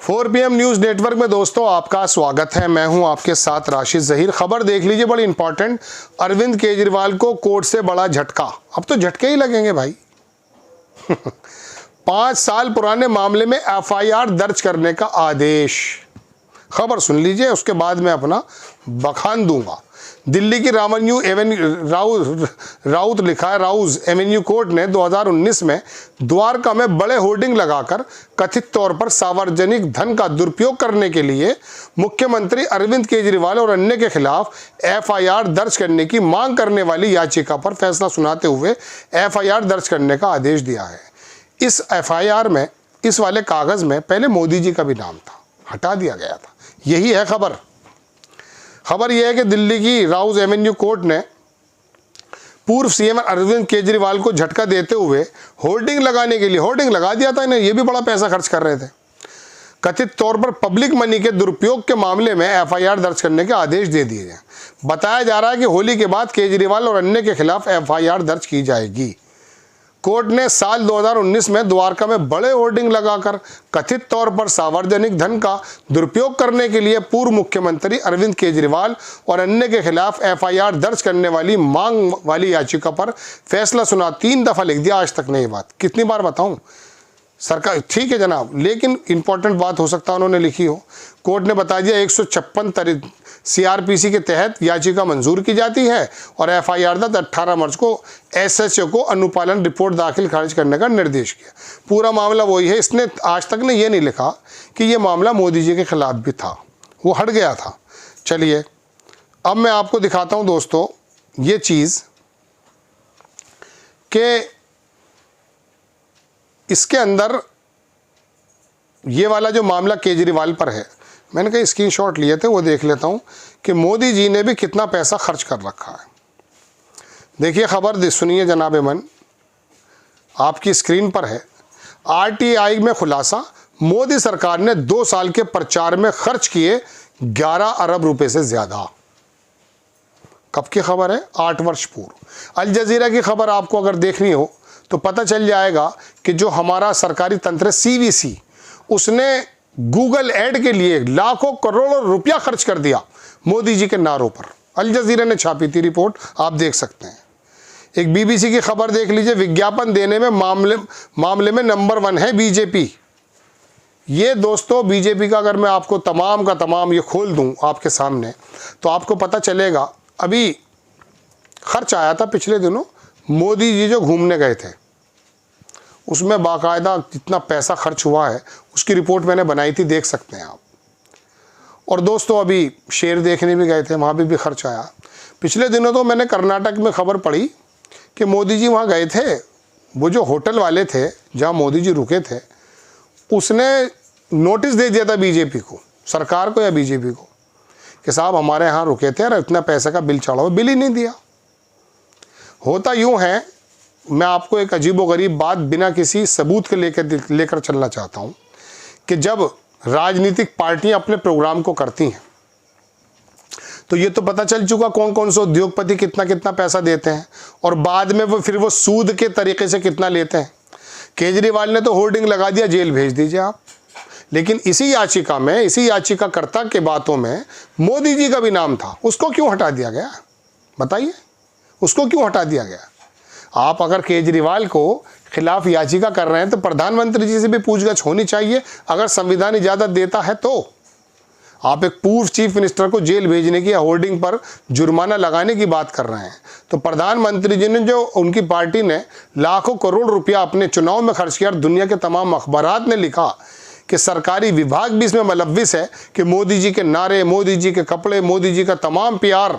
4 PM news network में दोस्तों आपका स्वागत है। मैं हूं आपके साथ राशिद ज़हीर। खबर देख लीजिए, बड़ी इंपॉर्टेंट। अरविंद केजरीवाल को कोर्ट से बड़ा झटका। अब तो झटके ही लगेंगे भाई। 5 साल पुराने मामले में FIR दर्ज करने का आदेश। खबर सुन लीजिए, उसके बाद मैं अपना बखान दूंगा। दिल्ली की राउत लिखा है, राउज एवेन्यू कोर्ट ने 2019 में द्वारका में बड़े होर्डिंग लगाकर कथित तौर पर सार्वजनिक धन का दुरुपयोग करने के लिए मुख्यमंत्री अरविंद केजरीवाल और अन्य के खिलाफ FIR दर्ज करने की मांग करने वाली याचिका पर फैसला सुनाते हुए FIR दर्ज करने का आदेश दिया है। इस FIR में, इस वाले कागज में पहले मोदी जी का भी नाम था, हटा दिया गया था। यही है खबर। खबर यह है कि दिल्ली की राउज एवेन्यू कोर्ट ने पूर्व CM अरविंद केजरीवाल को झटका देते हुए होर्डिंग लगाने के लिए, होर्डिंग लगा दिया था इन्हें, ये भी बड़ा पैसा खर्च कर रहे थे, कथित तौर पर पब्लिक मनी के दुरुपयोग के मामले में FIR दर्ज करने के आदेश दे दिए हैं। बताया जा रहा है कि होली के बाद केजरीवाल और अन्य के खिलाफ FIR दर्ज की जाएगी। कोर्ट ने साल 2019 में द्वारका में बड़े होर्डिंग लगाकर कथित तौर पर सार्वजनिक धन का दुरुपयोग करने के लिए पूर्व मुख्यमंत्री अरविंद केजरीवाल और अन्य के खिलाफ FIR दर्ज करने वाली मांग वाली याचिका पर फैसला सुना। 3 दफ़ा लिख दिया, आज तक नहीं बात। कितनी बार बताऊं सरकार? ठीक है जनाब, लेकिन इंपॉर्टेंट बात हो सकता है उन्होंने लिखी हो। कोर्ट ने बता दिया 156 CRPC के तहत याचिका मंजूर की जाती है और FIR 18 मार्च को SHO को अनुपालन रिपोर्ट दाखिल खारिज करने का निर्देश किया। पूरा मामला वही है। इसने आज तक ने ये नहीं लिखा कि ये मामला मोदी जी के खिलाफ भी था, वो हट गया था। चलिए अब मैं आपको दिखाता हूँ दोस्तों ये चीज़ कि इसके अंदर ये वाला जो मामला केजरीवाल पर है, मैंने कई स्क्रीनशॉट लिए थे, वो देख लेता हूँ कि मोदी जी ने भी कितना पैसा खर्च कर रखा है। देखिए खबर सुनिए जनाब मन, आपकी स्क्रीन पर है। RTI में खुलासा, मोदी सरकार ने 2 साल के प्रचार में खर्च किए 11 अरब रुपए से ज़्यादा। कब की खबर है? 8 वर्ष पूर्व। अल जजीरा की खबर आपको अगर देखनी हो तो पता चल जाएगा कि जो हमारा सरकारी तंत्र CVC, उसने गूगल ऐड के लिए लाखों करोड़ों रुपया खर्च कर दिया मोदी जी के नारों पर। अल जजीरा ने छापी थी रिपोर्ट, आप देख सकते हैं। एक BBC की खबर देख लीजिए, विज्ञापन देने में मामले में नंबर 1 है BJP। ये दोस्तों BJP का अगर मैं आपको तमाम का तमाम ये खोल दूं आपके सामने तो आपको पता चलेगा। अभी खर्च आया था पिछले दिनों, मोदी जी जो घूमने गए थे उसमें बाकायदा जितना पैसा खर्च हुआ है उसकी रिपोर्ट मैंने बनाई थी, देख सकते हैं आप। और दोस्तों अभी शेर देखने भी गए थे, वहाँ भी खर्च आया। पिछले दिनों तो मैंने कर्नाटक में खबर पढ़ी कि मोदी जी वहाँ गए थे, वो जो होटल वाले थे जहाँ मोदी जी रुके थे, उसने नोटिस दे दिया था BJP को, सरकार को या BJP को, कि साहब हमारे यहाँ रुके थे और इतना पैसे का बिल चढ़ा हुआ, बिल ही नहीं दिया। होता यूँ है, मैं आपको एक अजीबोगरीब बात बिना किसी सबूत के लेकर चलना चाहता हूँ कि जब राजनीतिक पार्टियां अपने प्रोग्राम को करती हैं तो ये तो पता चल चुका कौन कौन से उद्योगपति कितना कितना पैसा देते हैं और बाद में वो सूद के तरीके से कितना लेते हैं। केजरीवाल ने तो होर्डिंग लगा दिया, जेल भेज दीजिए आप। लेकिन इसी याचिका में, इसी याचिकाकर्ता के बातों में मोदी जी का भी नाम था, उसको क्यों हटा दिया गया? बताइए, उसको क्यों हटा दिया गया? आप अगर केजरीवाल को खिलाफ याचिका कर रहे हैं तो प्रधानमंत्री जी से भी पूछगछ होनी चाहिए। अगर संविधान इजाज़त देता है तो आप एक पूर्व चीफ मिनिस्टर को जेल भेजने की या होर्डिंग पर जुर्माना लगाने की बात कर रहे हैं, तो प्रधानमंत्री जी ने, जो उनकी पार्टी ने लाखों करोड़ रुपया अपने चुनाव में खर्च किया और दुनिया के तमाम अखबारात ने लिखा कि सरकारी विभाग भी इसमें मुलव्विस है कि मोदी जी के नारे, मोदी जी के कपड़े, मोदी जी का तमाम PR,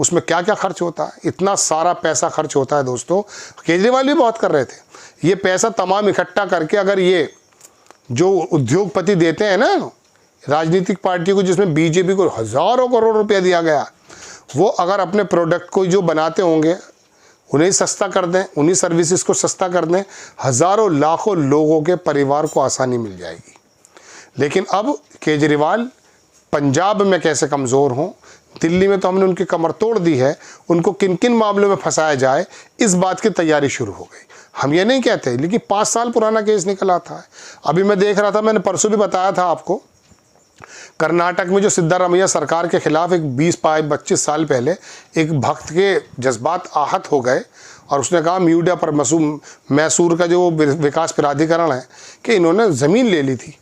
उसमें क्या क्या खर्च होता है। इतना सारा पैसा खर्च होता है दोस्तों। केजरीवाल भी बहुत कर रहे थे। ये पैसा तमाम इकट्ठा करके अगर ये जो उद्योगपति देते हैं ना राजनीतिक पार्टी को, जिसमें BJP को हज़ारों करोड़ रुपया दिया गया, वो अगर अपने प्रोडक्ट को जो बनाते होंगे उन्हें सस्ता कर दें, उन्हीं सर्विसेज को सस्ता कर दें, हज़ारों लाखों लोगों के परिवार को आसानी मिल जाएगी। लेकिन अब केजरीवाल पंजाब में कैसे कमज़ोर हों, दिल्ली में तो हमने उनकी कमर तोड़ दी है, उनको किन किन मामलों में फंसाया जाए, इस बात की तैयारी शुरू हो गई। हम ये नहीं कहते, लेकिन 5 साल पुराना केस निकल आता है। अभी मैं देख रहा था, मैंने परसों भी बताया था आपको, कर्नाटक में जो सिद्धारमैया सरकार के खिलाफ एक 20-25 साल पहले एक भक्त के जज्बात आहत हो गए और उसने कहा मीडिया पर मैसूर का जो विकास प्राधिकरण है कि इन्होंने ज़मीन ले ली थी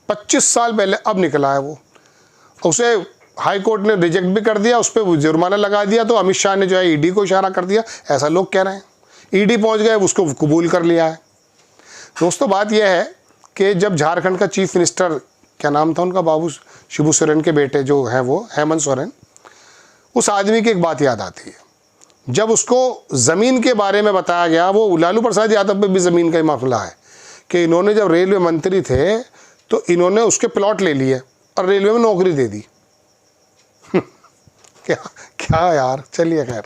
25 साल पहले, अब निकला है वो। उसे हाई कोर्ट ने रिजेक्ट भी कर दिया, उस पर जुर्माना लगा दिया, तो अमित शाह ने जो है ईडी को इशारा कर दिया, ऐसा लोग कह रहे हैं। ईडी पहुंच गए, उसको कबूल कर लिया है। दोस्तों बात यह है कि जब झारखंड का चीफ मिनिस्टर, क्या नाम था उनका, बाबू शिबू सोरेन के बेटे जो हैं वो हेमंत सोरेन, उस आदमी की एक बात याद आती है। जब उसको ज़मीन के बारे में बताया गया, वो लालू प्रसाद यादव पे भी ज़मीन का ही मामला है कि इन्होंने जब रेलवे मंत्री थे तो इन्होंने उसके प्लॉट ले लिए और रेलवे में नौकरी दे दी। क्या यार, चलिए खैर।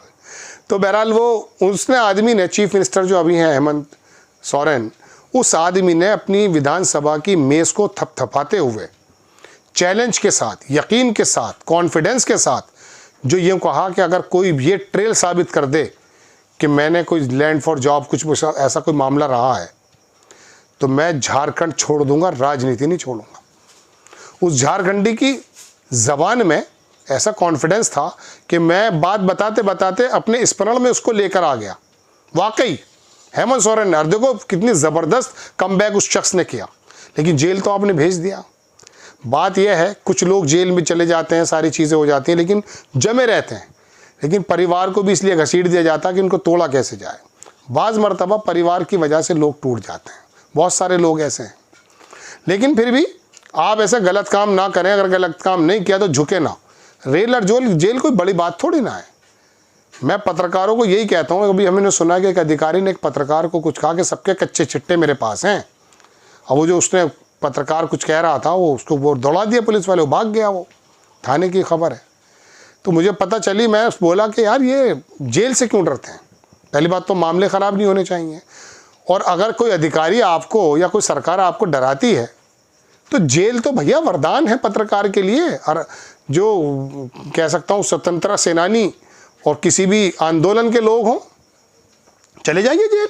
तो बहरहाल वो उसने आदमी ने, चीफ मिनिस्टर जो अभी हैं हेमंत सोरेन, उस आदमी ने अपनी विधानसभा की मेज़ को थपथपाते हुए चैलेंज के साथ, यकीन के साथ, कॉन्फिडेंस के साथ जो ये कहा कि अगर कोई ये ट्रेल साबित कर दे कि मैंने कोई लैंड फॉर जॉब कुछ ऐसा कोई मामला रहा है तो मैं झारखंड छोड़ दूंगा, राजनीति नहीं छोड़ूंगा। उस झारखंडी की ज़बान में ऐसा कॉन्फिडेंस था कि मैं बात बताते बताते अपने स्मरण में उसको लेकर आ गया। वाकई हेमंत सोरेन ने, देखो कितनी ज़बरदस्त कमबैक उस शख्स ने किया, लेकिन जेल तो आपने भेज दिया। बात यह है, कुछ लोग जेल में चले जाते हैं, सारी चीज़ें हो जाती हैं, लेकिन जमे रहते हैं। लेकिन परिवार को भी इसलिए घसीट दिया जाता है कि इनको तोड़ा कैसे जाए। बाज़ मरतबा परिवार की वजह से लोग टूट जाते हैं, बहुत सारे लोग ऐसे हैं। लेकिन फिर भी आप ऐसे गलत काम ना करें, अगर गलत काम नहीं किया तो झुके ना। रेल और जेल कोई बड़ी बात थोड़ी ना है। मैं पत्रकारों को यही कहता हूँ, अभी हमने सुना कि एक अधिकारी ने एक पत्रकार को कुछ कहा कि सबके कच्चे चिट्टे मेरे पास हैं, और वो जो उसने पत्रकार कुछ कह रहा था वो उसको वो दौड़ा दिया पुलिस वाले, वो भाग गया, वो थाने की खबर है। तो मुझे पता चली, मैं बोला कि यार ये जेल से क्यों डरते हैं। पहली बात तो मामले ख़राब नहीं होने चाहिए, और अगर कोई अधिकारी आपको या कोई सरकार आपको डराती है तो जेल तो भैया वरदान है पत्रकार के लिए। और जो कह सकता हूँ स्वतंत्रता सेनानी और किसी भी आंदोलन के लोग हों, चले जाइए जेल।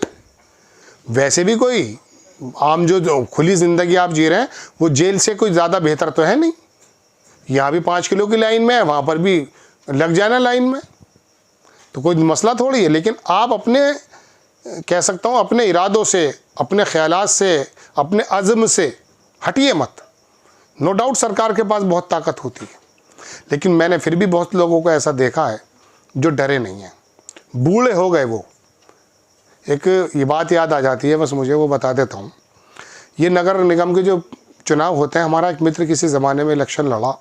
वैसे भी कोई आम जो खुली ज़िंदगी आप जी रहे हैं वो जेल से कोई ज़्यादा बेहतर तो है नहीं। यहाँ भी 5 किलो की लाइन में है, वहाँ पर भी लग जाना लाइन में, तो कोई मसला थोड़ी है। लेकिन आप अपने, कह सकता हूँ, अपने इरादों से, अपने ख्यालात से, अपने अज़्म से हटिए मत। नो डाउट सरकार के पास बहुत ताकत होती है, लेकिन मैंने फिर भी बहुत लोगों को ऐसा देखा है जो डरे नहीं हैं, बूढ़े हो गए वो। एक ये बात याद आ जाती है, बस मुझे वो बता देता हूँ। ये नगर निगम के जो चुनाव होते हैं, हमारा एक मित्र किसी ज़माने में इलेक्शन लड़ा,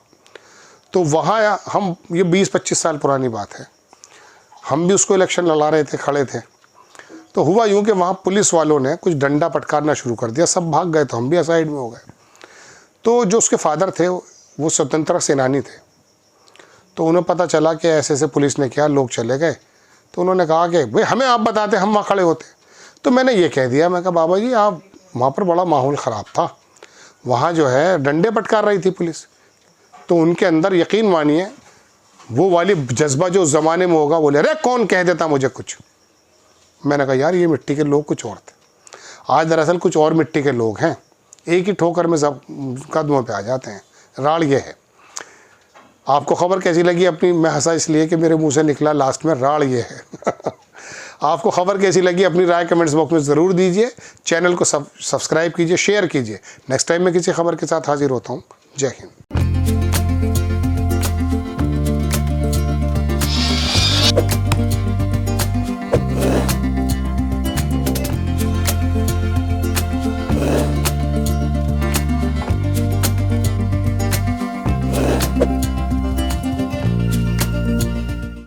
तो वहाँ हम, ये 20-25 साल पुरानी बात है, हम भी उसको इलेक्शन लड़ा रहे थे, खड़े थे। तो हुआ यूँ कि वहाँ पुलिस वालों ने कुछ डंडा पटकारना शुरू कर दिया, सब भाग गए, तो हम भी साइड में हो गए। तो जो उसके फादर थे वो स्वतंत्रता सेनानी थे, तो उन्हें पता चला कि ऐसे ऐसे पुलिस ने किया, लोग चले गए। तो उन्होंने कहा कि भाई हमें आप बताते, हम वहाँ खड़े होते। तो मैंने ये कह दिया, मैं कहा बाबा जी आप, वहाँ पर बड़ा माहौल ख़राब था, वहाँ जो है डंडे पटकार रही थी पुलिस। तो उनके अंदर, यकीन मानिए, वो वाली जज्बा जो उस ज़माने में होगा, बोले अरे कौन कह देता मुझे कुछ। मैंने कहा यार ये मिट्टी के लोग कुछ और थे, आज दरअसल कुछ और मिट्टी के लोग हैं, एक ही ठोकर में सब कदमों पे आ जाते हैं। राड़ ये है। आपको खबर कैसी लगी अपनी? मैं हंसा इसलिए कि मेरे मुंह से निकला लास्ट में राड़ ये है। आपको खबर कैसी लगी? अपनी राय कमेंट्स बॉक्स में ज़रूर दीजिए। चैनल को सब्सक्राइब कीजिए, शेयर कीजिए। नेक्स्ट टाइम मैं किसी खबर के साथ हाजिर होता हूँ। जय हिंद।